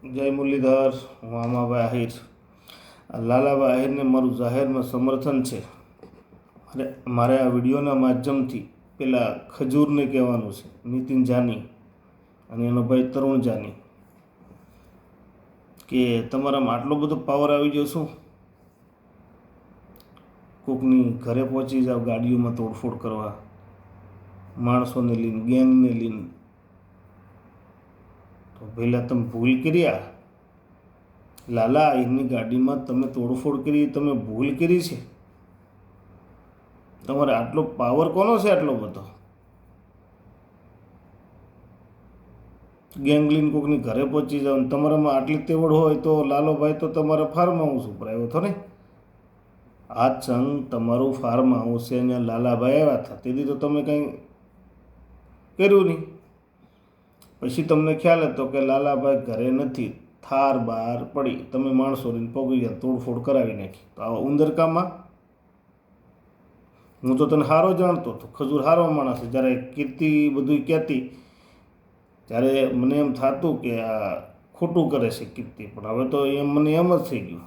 જય મુરલીધર. હું આમાભાઈ આહિર. લાલાભાઈ આહિરને મારું જાહેરમાં સમર્થન છે. મારે આ વિડીયોના માધ્યમથી પેલા ખજૂરને કહેવાનું છે, નીતિન જાની અને એનો ભાઈ તરુણ જાની, કે તમારામાં આટલો બધો પાવર આવી ગયો શું? કોકની ઘરે પહોંચી જાઓ ગાડીઓમાં તોડફોડ કરવા, માણસોને લઈને, ગેંગને લઈને. તો પહેલાં તમે ભૂલ કર્યા. લાલા આહિરની ગાડીમાં તમે તોડફોડ કરી, તમે ભૂલ કરી છે. તમારે આટલો પાવર કોનો છે? આટલો બધો ગેંગ લઈને કોકની ઘરે પહોંચી જાઓ. તમારામાં આટલી તેવડ હોય તો લાલોભાઈ તો તમારા ફાર્મ હાઉસ ઉપર આવ્યો હતો ને. આ સંગ તમારું ફાર્મ હાઉસ છે, અહીંયા લાલાભાઈ આવ્યા હતા. તેથી તો તમે કંઈ કર્યું નહીં. પછી તમને ખ્યાલ હતો કે લાલાભાઈ ઘરે નથી, થાર બહાર પડી, તમે માણસો લઈને પગી ગયા, તોડફોડ કરાવી નાખી. તો આવા ઉંદરકામાં હું તો તને સારો જાણતો હતો, ખજૂર સારો માણસ છે. જ્યારે કીર્તિ બધું કહેતી ત્યારે મને એમ થતું કે આ ખોટું કરે છે કીર્તિ, પણ હવે તો એમ મને એમ જ થઈ ગયું,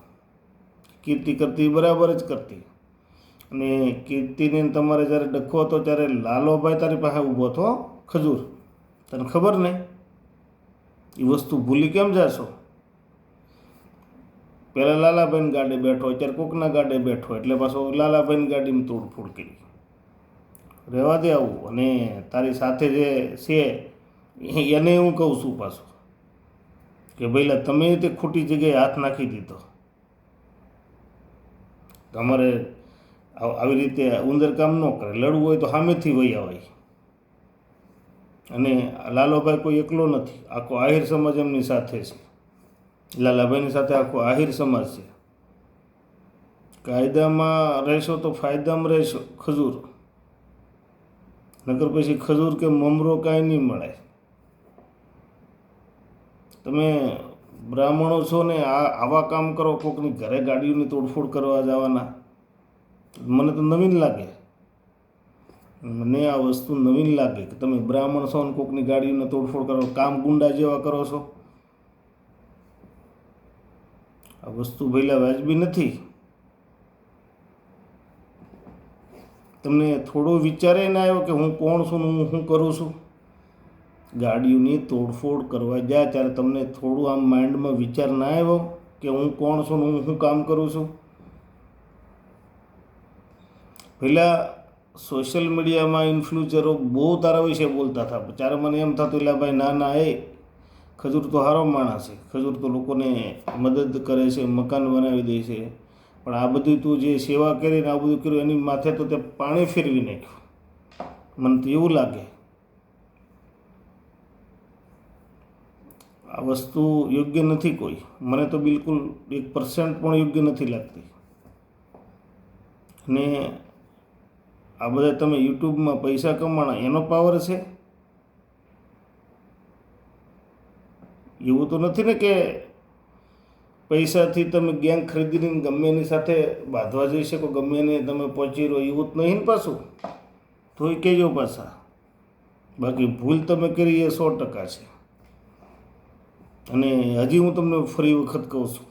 કીર્તિ કરતી બરાબર જ કરતી. અને કીર્તિને તમારે જ્યારે ડખો હતો ત્યારે લાલોભાઈ તારી પાસે ઊભો હતો. ખજૂર, તને ખબર નહીં? એ વસ્તુ ભૂલી કેમ જાશો? પહેલાં લાલાભાઈની ગાડે બેઠો, અત્યારે કોકના ગાડે બેઠો, એટલે પાછો લાલાભાઈની ગાડીમાં તોડફોડ કરી. રહેવા દે આવું. અને તારી સાથે જે છે એને હું કહું છું પાછું કે ભાઈલા તમે તે ખોટી જગ્યાએ હાથ નાખી દીધો. તમારે આવી રીતે ઉંદર કામ ન કરે. લડવું હોય તો સામેથી વહી આવાય. અને લાલોભાઈ કોઈ એકલો નથી, આખો આહિર સમાજ એમની સાથે છે. લાલાભાઈની સાથે આખો આહિર સમાજ છે. કાયદામાં રહેશો તો ફાયદામાં રહેશો ખજૂર, નકર પછી ખજૂર કે મમરો કાંઈ નહીં મળે. તમે બ્રાહ્મણો છો ને આવા કામ કરો, કોકની ઘરે ગાડીઓની તોડફોડ કરવા જવાના. મને તો નવીન લાગે, મને આ વસ્તુ નવીન લાગે કે તમે બ્રાહ્મણ છો ને કોકની ગાડીઓને તોડફોડ કરો, કામ ગુંડા જેવા કરો છો. આ વસ્તુ ભઈલા વાજબી નથી. તમને થોડો વિચારે ના આવ્યો કે હું કોણ છું ને હું શું કરું છું? ગાડીઓની તોડફોડ કરવા ગયા ત્યારે તમને થોડું આમ માઇન્ડમાં વિચાર ના આવ્યો કે હું કોણ છું ને હું શું કામ કરું છું? પહેલાં સોશિયલ મીડિયામાં ઇન્ફ્લુએન્સરો બહુ તારા વિશે બોલતા હતા. ત્યારે મને એમ થતું, એટલે ભાઈ ના ના, એ ખજૂર તો સારો માણસ છે, ખજૂર તો લોકોને મદદ કરે છે, મકાન બનાવી દે છે. પણ આ બધું તું જે સેવા કરીને આ બધું કર્યું એની માથે તો તે પાણી ફેરવી નાખ્યું. મને તો એવું લાગે આ વસ્તુ યોગ્ય નથી. કોઈ મને તો બિલકુલ 1% પણ યોગ્ય નથી લાગતી. ને આ બધા તમે યુટ્યુબમાં પૈસા કમાણા એનો પાવર છે. એવું તો નથી ને કે પૈસાથી તમે ગેંગ ખરીદીને ગમે એની સાથે બાંધવા જઈ શકો, ગમે એને તમે પહોંચી રહો, એવું જ નહીં ને પાછું. તોય કહેજો પાછા. બાકી ભૂલ તમે કરી એ 100% છે. અને હજી હું તમને ફરી વખત કહું છું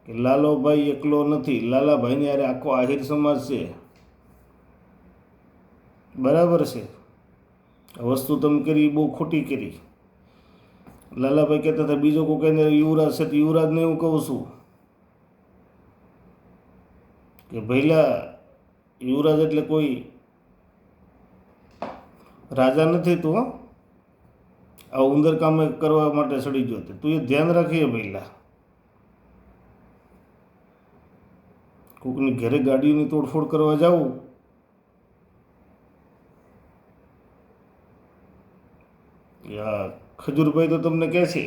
કે લાલોભાઈ એકલો નથી. લાલાભાઈની યારે આખો આહિર સમાજ છે. બરાબર છે? આ વસ્તુ તમે કરી બહુ ખોટી કરી. લાલાભાઈ કહેતા હતા બીજો કોઈ કહીને યુવરાજ છે, તો યુવરાજને હું કહું છું કે ભઈલા યુવરાજ એટલે કોઈ રાજા નથી તું. આ ઉંદર કામ કરવા માટે ચડી ગયો. તું એ ધ્યાન રાખીએ ભઈલા. કોઈકની ઘરે ગાડીઓની તોડફોડ કરવા જાવું, ખજૂરભાઈ તો તમને કહે છે,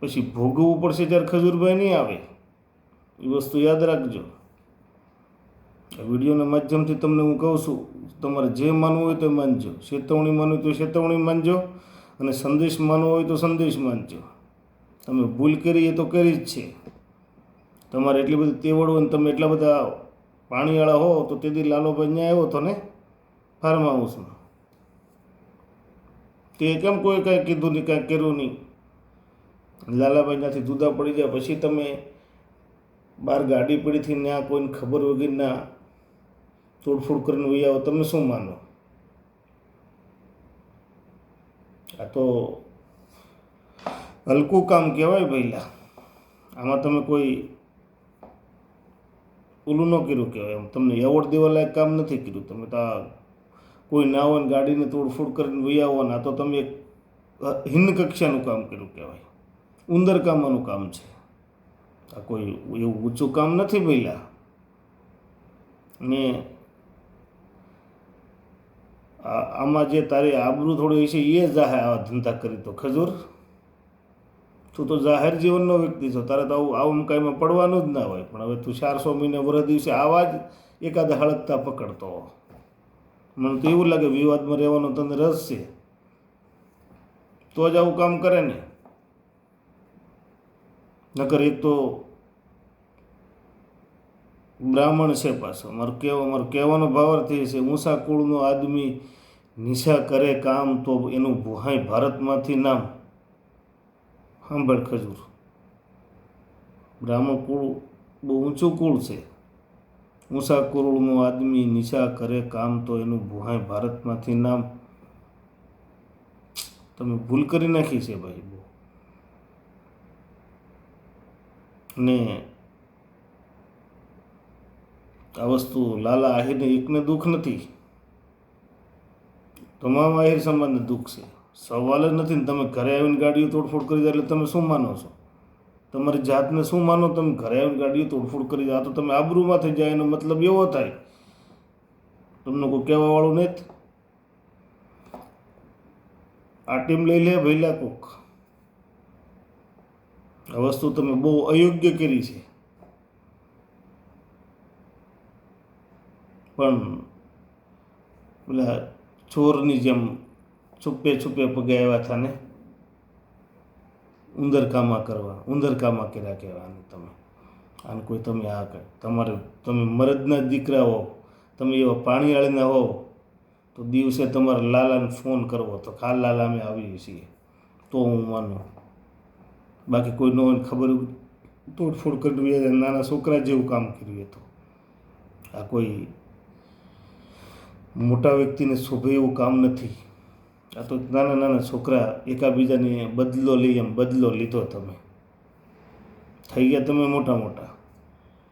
પછી ભોગવવું પડશે ત્યારે ખજૂરભાઈ નહીં આવે. એ વસ્તુ યાદ રાખજો. આ વિડીયોના માધ્યમથી તમને હું કહું છું, તમારે જે માનવું હોય તો માનજો, ચેતવણી માનવું હોય તો ચેતવણી માનજો, અને સંદેશ માનવો હોય તો સંદેશ માનજો. તમે ભૂલ કરી એ તો કરી જ છે. તમારે એટલી બધી તેવડ હોય ને તમે એટલા બધા પાણીવાળા હો તો તેથી લાલોભાઈ ત્યાં આવ્યો હતો ને ફાર્મ હાઉસમાં. તે કેમ કોઈ કાંઈ કીધું નહીં, કાંઈ કર્યું નહીં? લાલાભાઈ ત્યાંથી જુદા પડી જાય પછી તમે બહાર ગાડી પડીથી ત્યાં કોઈને ખબર વગરના તોડફોડ કરીને વહી આવો, તમે શું માનો? આ તો હલકું કામ કહેવાય પહેલાં. આમાં તમે કોઈ ઓલું ન કર્યું કહેવાય, એમ તમને એવોર્ડ દેવા લાયક કામ નથી કર્યું. તમે તો કોઈ ના હોય ને ગાડીને તોડફોડ કરીને વહી આવો ને, આ તો તમે એક હિન્ન કક્ષાનું કામ કર્યું કહેવાય, ઉંદર કામવાનું કામ છે. આ કોઈ એવું ઊંચું કામ નથી પહેલાં. ને આમાં જે તારી આબરૂ થોડી છે એ જાહે આવા ધંધા કરી તો. ખજૂર, તું તો જાહેર જીવનનો વ્યક્તિ છો, તારે તો આવું કાંઈમાં પડવાનું જ ના હોય. પણ હવે તું 400 મહિને વર્ષ દિવસે આવા જ એકાદ હળકતા પકડતો. મને તો એવું લાગે વિવાદમાં રહેવાનો તને રસ છે તો જ આવું કામ કરે ને. નકર એક તો બ્રાહ્મણ છે પાછો. મારો કહેવાનો ભાવાર્થ એ છે, ઊંચા કુળનો આદમી નિશા કરે કામ તો એનું ભુહાઈ ભારતમાંથી નામ. સાંભળ ખજૂર, બ્રાહ્મણ કુળ બહુ ઊંચું કુળ છે. ઊંચા કુળનો આદમી નિશા કરે કામ તો એનું ભુહાઈ ભારતમાંથી નામ. તમે ભૂલ કરી નાખી છે ભાઈ બહુ. ને આ વસ્તુ લાલા આહિરને એકને દુઃખ નથી, તમામ આહિર સમાજને દુઃખ છે. સવાલ જ નથી ને. તમે ઘરે આવીને ગાડીઓ તોડફોડ કરી દો એટલે તમે શું માનો છો? તમારી જાતને શું માનો? તમે ઘરે આવીને ગાડીઓ તોડફોડ કરી દો, આ તો તમે આબરૂમાં થઈ જાય. એનો મતલબ એવો થાય તમને કોઈ કહેવાવાળું નથી. આ ટીમ લઈ લે ભૈલા કોક. આ વસ્તુ તમે બહુ અયોગ્ય કરી છે. પણ પેલા ચોરની જેમ છુપે છુપે પગે આવ્યા હતા ને, ઉંદરકામા કરવા, ઉંદરકામા કર્યા કહેવાને તમે. આને કોઈ તમે આ તમે મરદના દીકરા હો, તમે એવા પાણીવાળીના હો તો દિવસે તમારે લાલાને ફોન કરવો તો ખાલ લાલા અમે આવીએ છીએ તો હું માનું. બાકી કોઈ ન હોય ખબર તોડફોડ કરવી, નાના છોકરા જેવું કામ કર્યું હતું. આ કોઈ મોટા વ્યક્તિને શોભે એવું કામ નથી. આ તો નાના નાના છોકરા એકાબીજાને બદલો લઈ એમ બદલો લીધો. તમે થઈ ગયા તમે મોટા મોટા,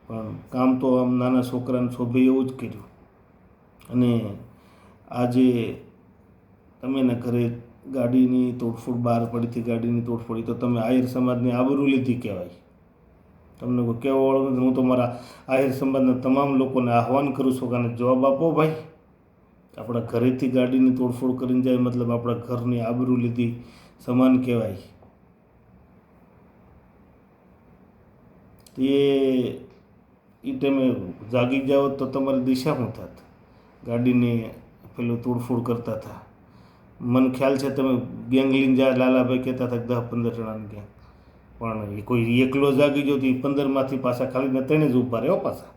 પણ કામ તો આમ નાના છોકરાને શોભે એવું જ કર્યું. અને આજે તમે એના ઘરે ગાડીની તોડફોડ બહાર પડીથી ગાડીની તોડફોડી તો તમે આહિર સમાજની આબરૂ લીધી કહેવાય. તમને કોઈ કહેવાવાળું નથી. હું તો મારા આહિર સમાજના તમામ લોકોને આહવાન કરું છું કે આને જવાબ આપો ભાઈ. આપણા ઘરેથી ગાડીની તોડફોડ કરીને જાય મતલબ આપણા ઘરની આબરૂ લીધી સમાન કહેવાય. એ ટાઈમે જાગી જાઓ તો તમારી દિશા શું થાત? ગાડીને પેલું તોડફોડ કરતા હતા. મને ખ્યાલ છે તમે ગેંગ લઈને જાય, લાલાભાઈ કહેતા હતા 10-15 જણાની ગેંગ. પણ એ કોઈ એકલો જાગી ગયો તો એ 15માંથી પાછા ખાલી ને 3 જ ઊભા રહ્યો પાછા.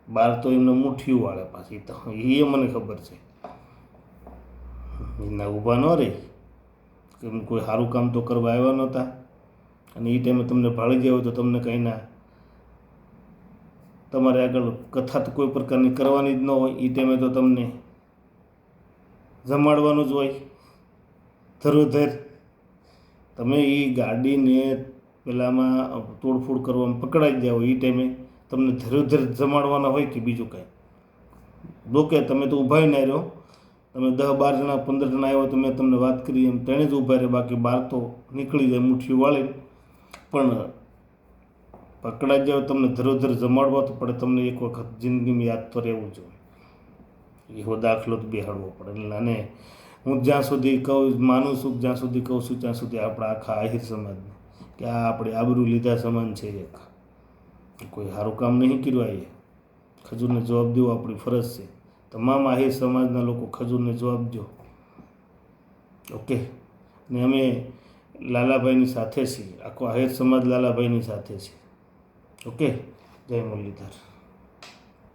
12 તો એમને મુઠ્ઠીઓ વાળે પાછી. તો એ મને ખબર છે. એના ઊભા ન રહી કે કોઈ સારું કામ તો કરવા આવ્યા નહોતા. અને એ ટાઈમે તમને ભાળી ગયા હોય તો તમને કંઈ ના, તમારે આગળ કથા તો કોઈ પ્રકારની કરવાની જ ન હોય. એ ટાઈમે તો તમને જમાડવાનું જ હોય ધરોધર. તમે એ ગાડીને પેલામાં તોડફોડ કરવામાં પકડાઈ ગયા હોય એ ટાઈમે તમને ધરોધર જમાડવાના હોય કે બીજું કાંઈ? જોકે તમે તો ઊભા ના રહ્યો. તમે 10-12 જણા 15 જણા આવ્યો તો મેં તમને વાત કરી એમ 3 જ ઊભા રહે, બાકી 12 તો નીકળી જાય મુઠ્ઠીઓ વાળી. પણ પકડાઈ જાવ તમને ધરોધર જમાડવા તો પડે. તમને એક વખત જિંદગીમાં યાદ તો રહેવું જોઈએ. એવો દાખલો જ બેહાડવો પડે. અને હું જ્યાં સુધી માનું છું, જ્યાં સુધી કહું છું ત્યાં સુધી આપણા આખા આહિર સમાજને કે આ આપણે આબરૂ લીધા સમાન છે. એક કોઈ સારું કામ નહીં કર્યું. એ ખજૂરને જવાબ દેવો આપણી ફરજ છે. તમામ આહિર સમાજના લોકો ખજૂરને જવાબ દો. ઓકે. ને અમે લાલાભાઈની સાથે છીએ. આખો આહિર સમાજ લાલાભાઈની સાથે છે. ઓકે. જય મુરલીધર.